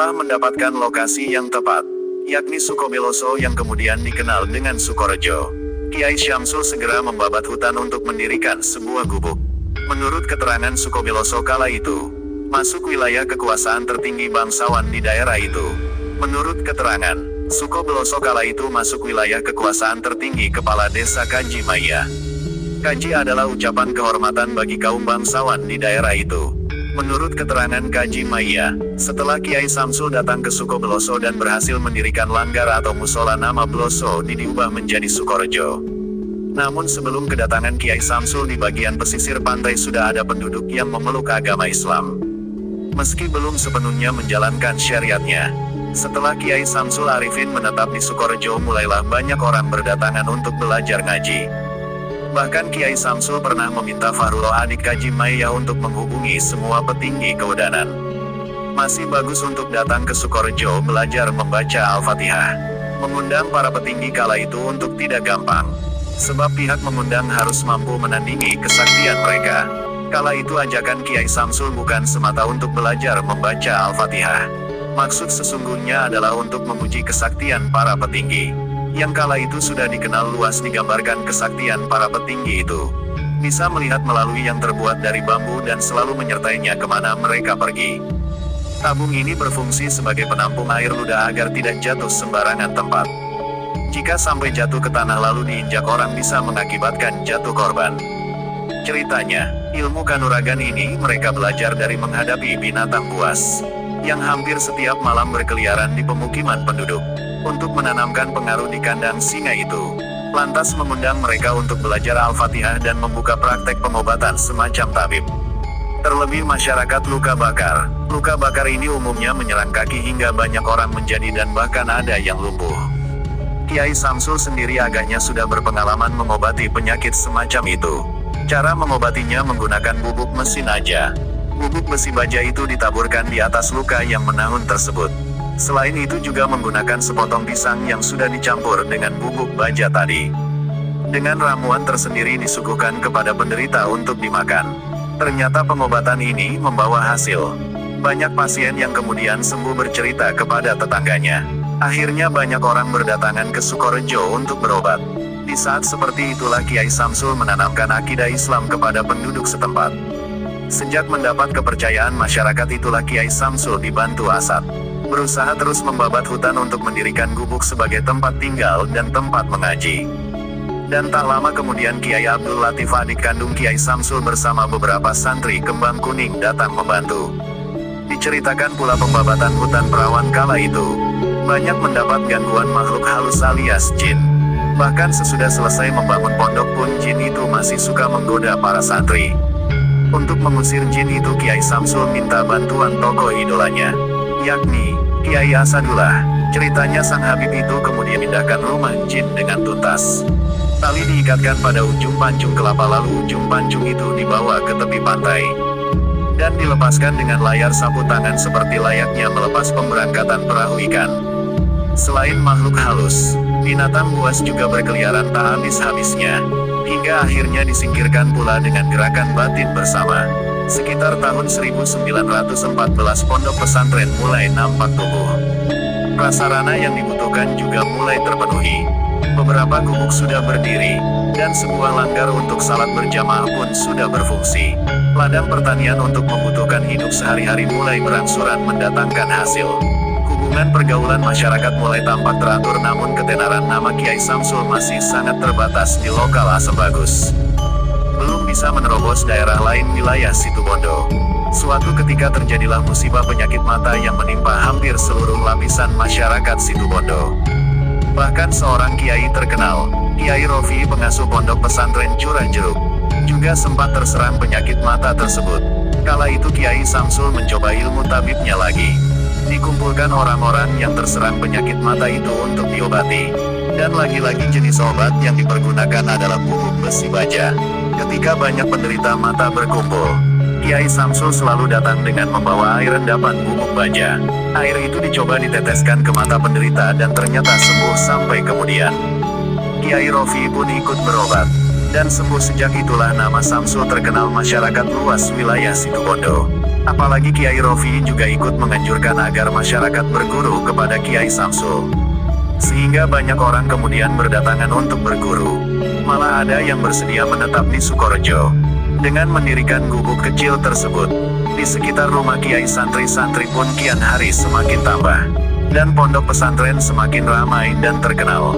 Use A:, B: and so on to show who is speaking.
A: Setelah mendapatkan lokasi yang tepat, yakni Sukobeloso yang kemudian dikenal dengan Sukorejo, Kiai Syamsul segera membabat hutan untuk mendirikan sebuah gubuk. Menurut keterangan Sukobeloso kala itu, masuk wilayah kekuasaan tertinggi bangsawan di daerah itu. Menurut keterangan, Sukobeloso kala itu masuk wilayah kekuasaan tertinggi kepala desa Kaji Maya. Kaji adalah ucapan kehormatan bagi kaum bangsawan di daerah itu. Menurut keterangan Kaji Maya, setelah Kiai Samsul datang ke Sukobeloso dan berhasil mendirikan langgar atau musola, nama Beloso diubah menjadi Sukorejo. Namun sebelum kedatangan Kiai Samsul di bagian pesisir pantai sudah ada penduduk yang memeluk agama Islam. Meski belum sepenuhnya menjalankan syariatnya, setelah Kiai Samsul Arifin menetap di Sukorejo, mulailah banyak orang berdatangan untuk belajar ngaji. Bahkan Kiai Samsul pernah meminta Fahrulo adik Kaji Maya untuk menghubungi semua petinggi kewedanan. Masih bagus untuk datang ke Sukorejo belajar membaca Al-Fatihah. Mengundang para petinggi kala itu untuk tidak gampang. Sebab pihak mengundang harus mampu menandingi kesaktian mereka. Kala itu ajakan Kiai Samsul bukan semata untuk belajar membaca Al-Fatihah. Maksud sesungguhnya adalah untuk memuji kesaktian para petinggi. Yang kala itu sudah dikenal luas, digambarkan kesaktian para petinggi itu. Bisa melihat melalui yang terbuat dari bambu dan selalu menyertainya kemana mereka pergi. Tabung ini berfungsi sebagai penampung air ludah agar tidak jatuh sembarangan tempat. Jika sampai jatuh ke tanah lalu diinjak orang bisa mengakibatkan jatuh korban. Ceritanya, ilmu kanuragan ini mereka belajar dari menghadapi binatang buas, yang hampir setiap malam berkeliaran di pemukiman penduduk. Untuk menanamkan pengaruh di kandang singa itu, lantas mengundang mereka untuk belajar Al-Fatihah dan membuka praktek pengobatan semacam tabib. Terlebih masyarakat luka bakar. Luka bakar ini umumnya menyerang kaki hingga banyak orang menjadi dan bahkan ada yang lumpuh. Kiai Samsul sendiri agaknya sudah berpengalaman mengobati penyakit semacam itu. Cara mengobatinya menggunakan bubuk mesin aja. Bubuk besi baja itu ditaburkan di atas luka yang menahun tersebut. Selain itu juga menggunakan sepotong pisang yang sudah dicampur dengan bubuk baja tadi. Dengan ramuan tersendiri disuguhkan kepada penderita untuk dimakan. Ternyata pengobatan ini membawa hasil. Banyak pasien yang kemudian sembuh bercerita kepada tetangganya. Akhirnya banyak orang berdatangan ke Sukorejo untuk berobat. Di saat seperti itulah Kiai Samsul menanamkan akidah Islam kepada penduduk setempat. Sejak mendapat kepercayaan masyarakat itulah Kiai Samsul dibantu Asad berusaha terus membabat hutan untuk mendirikan gubuk sebagai tempat tinggal dan tempat mengaji. Dan tak lama kemudian Kiai Abdul Latif adik kandung Kiai Samsul bersama beberapa santri kembang kuning datang membantu. Diceritakan pula pembabatan hutan perawan kala itu banyak mendapat gangguan makhluk halus alias jin. Bahkan sesudah selesai membangun pondok pun jin itu masih suka menggoda para santri. Untuk mengusir jin itu Kiai Samsul minta bantuan tokoh idolanya, yakni Kiai Asadullah. Ceritanya sang Habib itu kemudian pindahkan rumah jin dengan tuntas. Tali diikatkan pada ujung pancung kelapa lalu ujung pancung itu dibawa ke tepi pantai. Dan dilepaskan dengan layar sapu tangan seperti layaknya melepas pemberangkatan perahu ikan. Selain makhluk halus, binatang buas juga berkeliaran tak habis-habisnya. Hingga akhirnya disingkirkan pula dengan gerakan batin bersama. Sekitar tahun 1914 pondok pesantren mulai nampak tumbuh. Prasarana yang dibutuhkan juga mulai terpenuhi. Beberapa gubuk sudah berdiri, dan sebuah langgar untuk salat berjamaah pun sudah berfungsi. Ladang pertanian untuk membutuhkan hidup sehari-hari mulai berangsuran mendatangkan hasil. Hubungan pergaulan masyarakat mulai tampak teratur, namun ketenaran nama Kiai Samsul masih sangat terbatas di lokal Asebagus. Belum bisa menerobos daerah lain wilayah Situbondo. Suatu ketika terjadilah musibah penyakit mata yang menimpa hampir seluruh lapisan masyarakat Situbondo. Bahkan seorang kiai terkenal, Kiai Rofi, pengasuh pondok pesantren Curah Jeruk, juga sempat terserang penyakit mata tersebut. Kala itu Kiai Samsul mencoba ilmu tabibnya lagi. Dikumpulkan orang-orang yang terserang penyakit mata itu untuk diobati. Dan lagi-lagi jenis obat yang dipergunakan adalah bubuk besi baja. Ketika banyak penderita mata berkumpul, Kiai Samsul selalu datang dengan membawa air rendapan bubuk baja. Air itu dicoba diteteskan ke mata penderita dan ternyata sembuh sampai kemudian. Kiai Rofi pun ikut berobat. Dan sembuh. Sejak itulah nama Samsul terkenal masyarakat luas wilayah Situbondo. Apalagi Kiai Rofi juga ikut menganjurkan agar masyarakat berguru kepada Kiai Samsul. Sehingga banyak orang kemudian berdatangan untuk berguru. Malah ada yang bersedia menetap di Sukorejo. Dengan mendirikan gubuk kecil tersebut, di sekitar rumah Kiai santri-santri pun kian hari semakin tambah. Dan pondok pesantren semakin ramai dan terkenal.